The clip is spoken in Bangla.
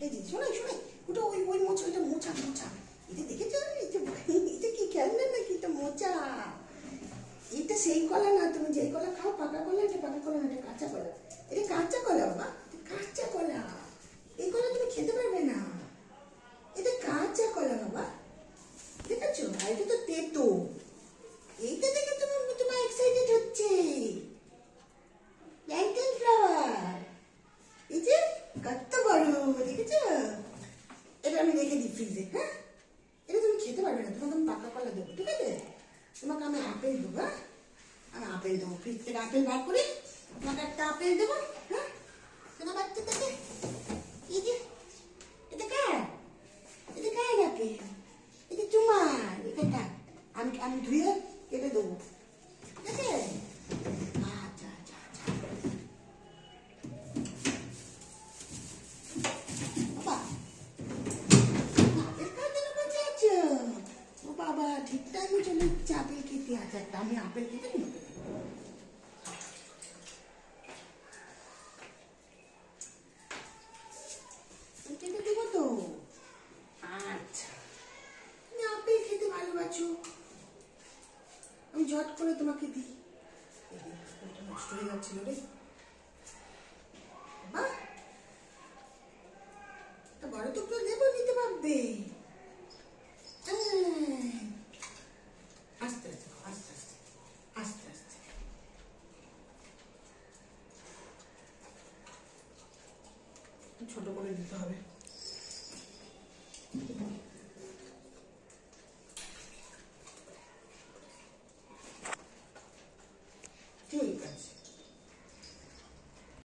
এই যে শোনাই শোনাই, ওটা ওই ওই মোচা, ওইটা মোচা মোচা। এটা দেখেছো? এটা কি খেলনা নাকি? এটা মোচা। এটা সেই কলা না, তুমি যেই কলা খাও পাকা কলা, এটা পাকা কলা না, এটা কাঁচা কলা। এটা কাঁচা কলা বাবা, কাঁচা কলা। এই কলা তুমি খেতে পারবে না, এটা কাঁচা কলা বাবা। দেখেছো? আর এটা তো তেতো। এইটা দেখে তোমার এক্সাইটেড হচ্ছে। প্ল্যান্টেন ফ্লাওয়ার, এই যে কত বড়, দেখেছো? এটা আমি রেখে দিই ফ্রিজে। হ্যাঁ, এটা তুমি খেতে পারবে না, তোমাকে আমি পাকা কলা দেবো, ঠিক আছে? তোমাকে আমি আপেল দেবো। হ্যাঁ, আমি আপেল দেবো, ফ্রিজ থেকে আপেল বার করে তোমাকে একটা আপেল দেবো। হ্যাঁ, তোমার বাচ্চাটাকে। এই যে এটা কার? এটা কার আপেল? এটা তোমার। এটা থাক, আমি আমি ধুয়ে কেটে দেবো, ঠিক আছে? আচ্ছা আচ্ছা আচ্ছা বাবা, আপেল খাওয়ার জন্য বসে আছো? ও বাবা, ঠিক টাইমে চলে এসেছে আপেল খেতে। আচ্ছা একটা আমি আপেল খেতে নেবো। কেটে দেবো তো। আচ্ছা, তুমি আপেল খেতে ভালোবাসো, আমি ঝট করে তোমাকে দিই। এটা নষ্ট হয়ে যাচ্ছিল রে বাবা, একটা বড় টুকরো দেবো, নিতে পারবে? আস্তে আস্তে আস্তে আস্তে আস্তে আস্তে। ছোট করে দিতে হবে।